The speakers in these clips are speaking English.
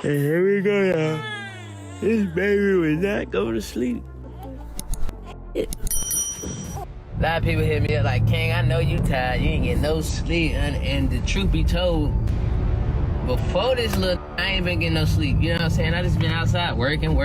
And here we go, y'all. This baby will not go to sleep. A lot of people hit me up like, King, I know you tired. You ain't getting no sleep. And the truth be told, before this look, I ain't been getting no sleep. You know what I'm saying? I just been outside working.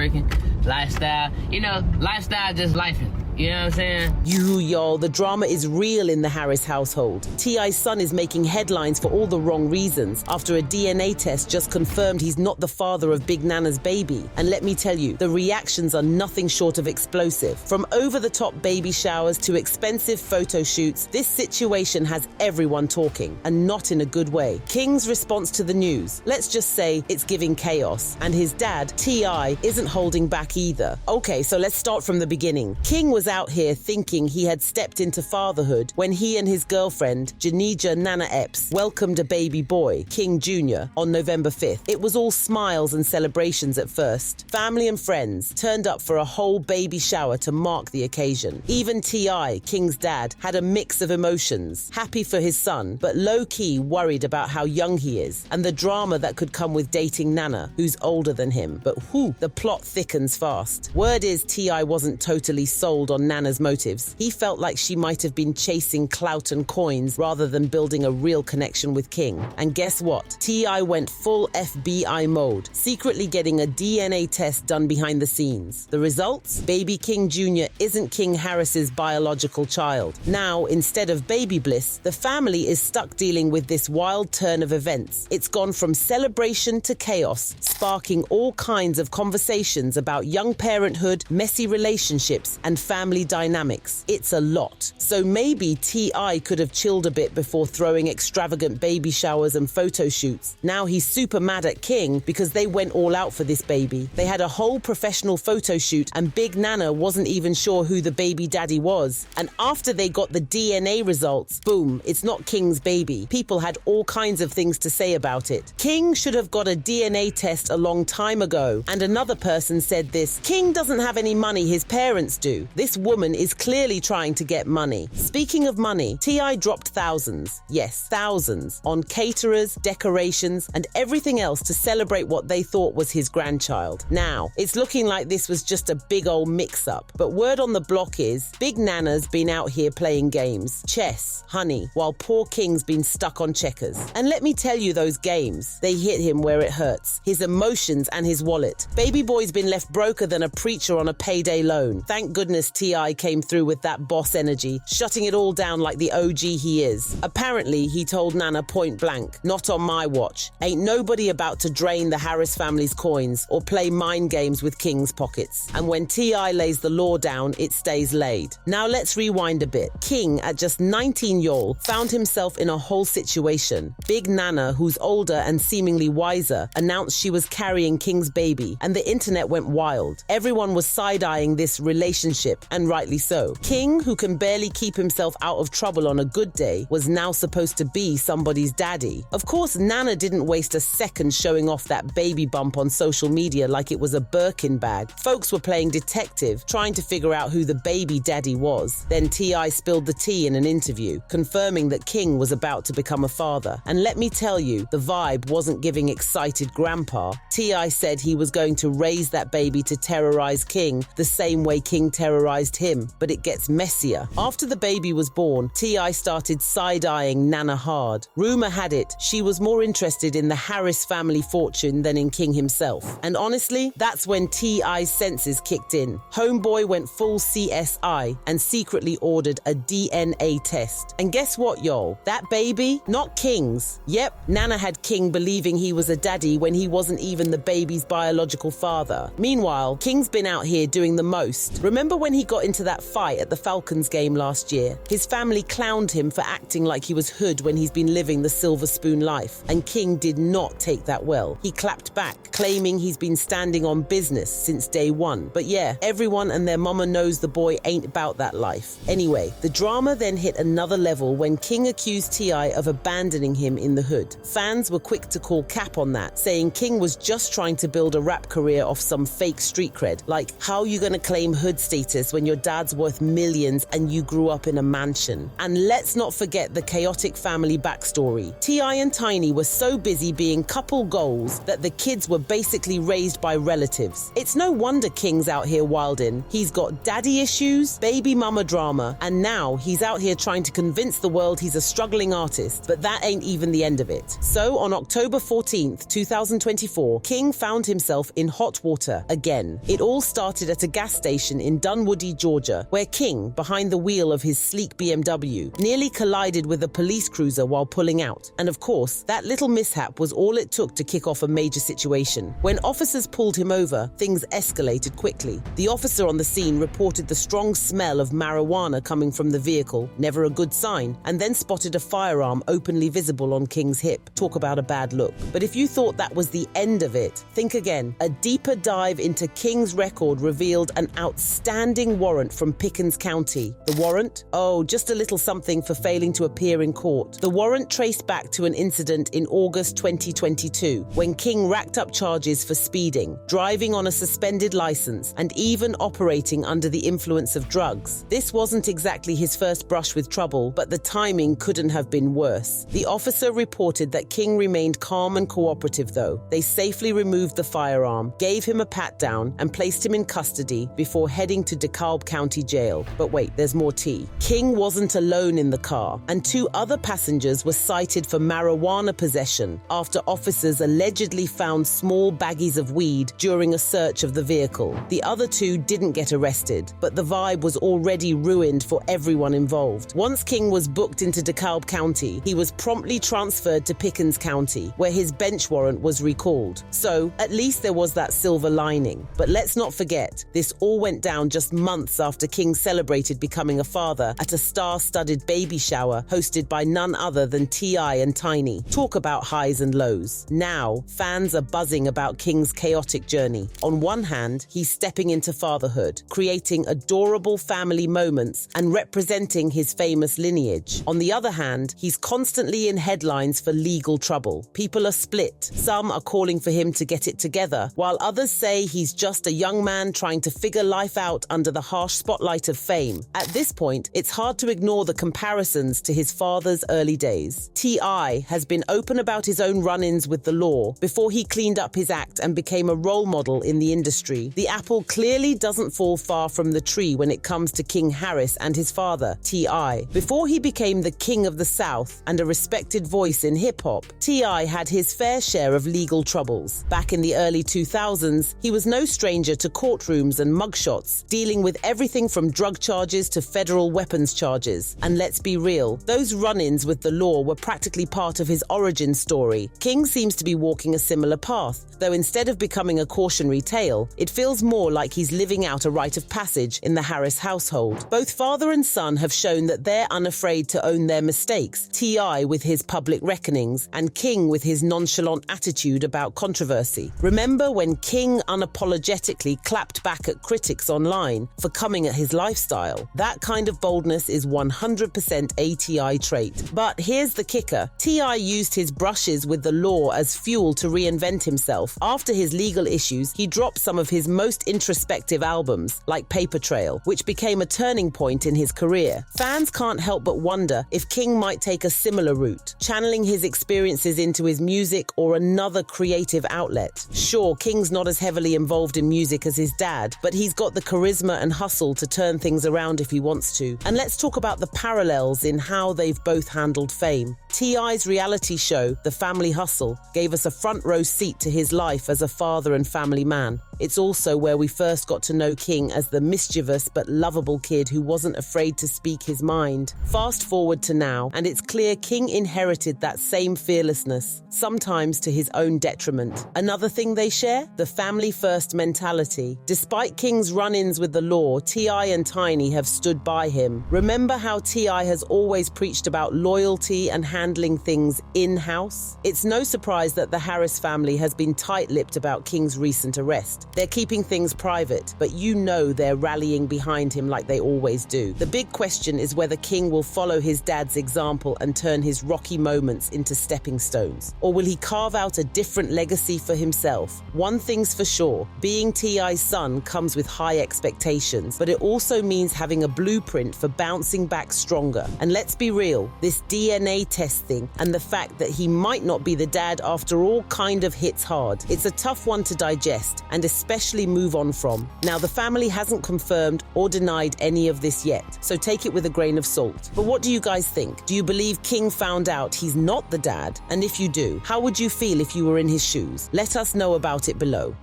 Lifestyle. You know, lifestyle just lifing. You know what I'm saying? Y'all, the drama is real in the Harris household. T.I.'s son is making headlines for all the wrong reasons after a DNA test just confirmed he's not the father of Big Nana's baby. And let me tell you, the reactions are nothing short of explosive. From over-the-top baby showers to expensive photo shoots, this situation has everyone talking, and not in a good way. King's response to the news, let's just say it's giving chaos. And his dad, T.I., isn't holding back either. Okay, so let's start from the beginning. King was out here thinking he had stepped into fatherhood when he and his girlfriend, Janija Nana Epps, welcomed a baby boy, King Jr., on November 5th. It was all smiles and celebrations at first. Family and friends turned up for a whole baby shower to mark the occasion. Even T.I., King's dad, had a mix of emotions, happy for his son, but low-key worried about how young he is and the drama that could come with dating Nana, who's older than him. But the plot thickens fast. Word is T.I. wasn't totally sold on Nana's motives. He felt like she might have been chasing clout and coins rather than building a real connection with King. And guess what? T.I. went full FBI mode, secretly getting a DNA test done behind the scenes. The results? Baby King Jr. isn't King Harris's biological child. Now, instead of baby bliss, the family is stuck dealing with this wild turn of events. It's gone from celebration to chaos, sparking all kinds of conversations about young parenthood, messy relationships, and family dynamics. It's a lot. So maybe T.I. could have chilled a bit before throwing extravagant baby showers and photo shoots. Now he's super mad at King because they went all out for this baby. They had a whole professional photo shoot and Big Nana wasn't even sure who the baby daddy was. And after they got the DNA results, boom, it's not King's baby. People had all kinds of things to say about it. King should have got a DNA test a long time ago. And another person said this, King doesn't have any money, his parents do. This woman is clearly trying to get money. Speaking of money, T.I. dropped thousands, yes, thousands, on caterers, decorations, and everything else to celebrate what they thought was his grandchild. Now, it's looking like this was just a big old mix-up, but word on the block is Big Nana's been out here playing games, chess, honey, while poor King's been stuck on checkers. And let me tell you, those games, they hit him where it hurts, his emotions and his wallet. Baby boy's been left broker than a preacher on a payday loan. Thank goodness T.I. came through with that boss energy, shutting it all down like the OG he is. Apparently, he told Nana point blank, not on my watch. Ain't nobody about to drain the Harris family's coins or play mind games with King's pockets. And when T.I. lays the law down, it stays laid. Now let's rewind a bit. King, at just 19-year-old, found himself in a whole situation. Big Nana, who's older and seemingly wiser, announced she was carrying King's baby, and the internet went wild. Everyone was side-eyeing this relationship, and rightly so. King, who can barely keep himself out of trouble on a good day, was now supposed to be somebody's daddy. Of course, Nana didn't waste a second showing off that baby bump on social media like it was a Birkin bag. Folks were playing detective, trying to figure out who the baby daddy was. Then T.I. spilled the tea in an interview, confirming that King was about to become a father. And let me tell you, the vibe wasn't giving excited grandpa. T.I. said he was going to raise that baby to terrorize King the same way King terrorized him. But it gets messier. After the baby was born, T.I. started side-eyeing Nana hard. Rumor had it she was more interested in the Harris family fortune than in King himself. And honestly, that's when T.I.'s senses kicked in. Homeboy went full CSI and secretly ordered a DNA test. And guess what, y'all? That baby, not King's. Yep, Nana had King believing he was a daddy when he wasn't even the baby's biological father. Meanwhile, King's been out here doing the most. Remember when he got into that fight at the Falcons game last year? His family clowned him for acting like he was hood when he's been living the silver spoon life, and King did not take that well. He clapped back, claiming he's been standing on business since day one. But yeah, everyone and their mama knows the boy ain't about that life. Anyway, the drama then hit another level when King accused T.I. of abandoning him in the hood. Fans were quick to call cap on that, saying King was just trying to build a rap career off some fake street cred. Like, how you gonna claim hood status when when your dad's worth millions and you grew up in a mansion. And let's not forget the chaotic family backstory. T.I. and Tiny were so busy being couple goals that the kids were basically raised by relatives. It's no wonder King's out here wildin'. He's got daddy issues, baby mama drama, and now he's out here trying to convince the world he's a struggling artist. But that ain't even the end of it. So on October 14th, 2024, King found himself in hot water again. It all started at a gas station in Dunwoody, Georgia, where King, behind the wheel of his sleek BMW, nearly collided with a police cruiser while pulling out. And of course, that little mishap was all it took to kick off a major situation. When officers pulled him over, things escalated quickly. The officer on the scene reported the strong smell of marijuana coming from the vehicle, never a good sign, and then spotted a firearm openly visible on King's hip. Talk about a bad look. But if you thought that was the end of it, think again. A deeper dive into King's record revealed an outstanding warrant from Pickens County. The warrant? Oh, just a little something for failing to appear in court. The warrant traced back to an incident in August 2022, when King racked up charges for speeding, driving on a suspended license, and even operating under the influence of drugs. This wasn't exactly his first brush with trouble, but the timing couldn't have been worse. The officer reported that King remained calm and cooperative though. They safely removed the firearm, gave him a pat-down, and placed him in custody before heading to DeKalb County Jail. But wait, there's more tea. King wasn't alone in the car, and two other passengers were cited for marijuana possession after officers allegedly found small baggies of weed during a search of the vehicle. The other two didn't get arrested, but the vibe was already ruined for everyone involved. Once King was booked into DeKalb County, he was promptly transferred to Pickens County, where his bench warrant was recalled. So, at least there was that silver lining. But let's not forget, this all went down just months after King celebrated becoming a father at a star-studded baby shower hosted by none other than T.I. and Tiny. Talk about highs and lows. Now, fans are buzzing about King's chaotic journey. On one hand, he's stepping into fatherhood, creating adorable family moments and representing his famous lineage. On the other hand, he's constantly in headlines for legal trouble. People are split. Some are calling for him to get it together, while others say he's just a young man trying to figure life out under the harsh spotlight of fame. At this point, it's hard to ignore the comparisons to his father's early days. T.I. has been open about his own run-ins with the law before he cleaned up his act and became a role model in the industry. The apple clearly doesn't fall far from the tree when it comes to King Harris and his father, T.I. Before he became the king of the South and a respected voice in hip-hop, T.I. had his fair share of legal troubles. Back in the early 2000s, he was no stranger to courtrooms and mugshots, dealing with everything from drug charges to federal weapons charges. And let's be real, those run-ins with the law were practically part of his origin story. King seems to be walking a similar path, though instead of becoming a cautionary tale, it feels more like he's living out a rite of passage in the Harris household. Both father and son have shown that they're unafraid to own their mistakes, T.I. with his public reckonings, and King with his nonchalant attitude about controversy. Remember when King unapologetically clapped back at critics online for coming at his lifestyle? That kind of boldness is 100% a T.I. trait. But here's the kicker. T.I. used his brushes with the law as fuel to reinvent himself. After his legal issues, he dropped some of his most introspective albums, like Paper Trail, which became a turning point in his career. Fans can't help but wonder if King might take a similar route, channeling his experiences into his music or another creative outlet. Sure, King's not as heavily involved in music as his dad, but he's got the charisma and hustle to turn things around if he wants to. And let's talk about the parallels in how they've both handled fame. T.I.'s reality show, The Family Hustle, gave us a front row seat to his life as a father and family man. It's also where we first got to know King as the mischievous but lovable kid who wasn't afraid to speak his mind. Fast forward to now, and it's clear King inherited that same fearlessness, sometimes to his own detriment. Another thing they share? The family-first mentality. Despite King's run-ins with the law, T.I. and Tiny have stood by him. Remember how T.I. has always preached about loyalty and handling things in-house? It's no surprise that the Harris family has been tight-lipped about King's recent arrest. They're keeping things private, but you know they're rallying behind him like they always do. The big question is whether King will follow his dad's example and turn his rocky moments into stepping stones. Or will he carve out a different legacy for himself? One thing's for sure, being T.I.'s son comes with high expectations. complications, but it also means having a blueprint for bouncing back stronger. And let's be real, this DNA testing and the fact that he might not be the dad after all kind of hits hard. It's a tough one to digest and especially move on from. Now, the family hasn't confirmed or denied any of this yet, so take it with a grain of salt. But what do you guys think? Do you believe King found out he's not the dad? And if you do, how would you feel if you were in his shoes? Let us know about it below.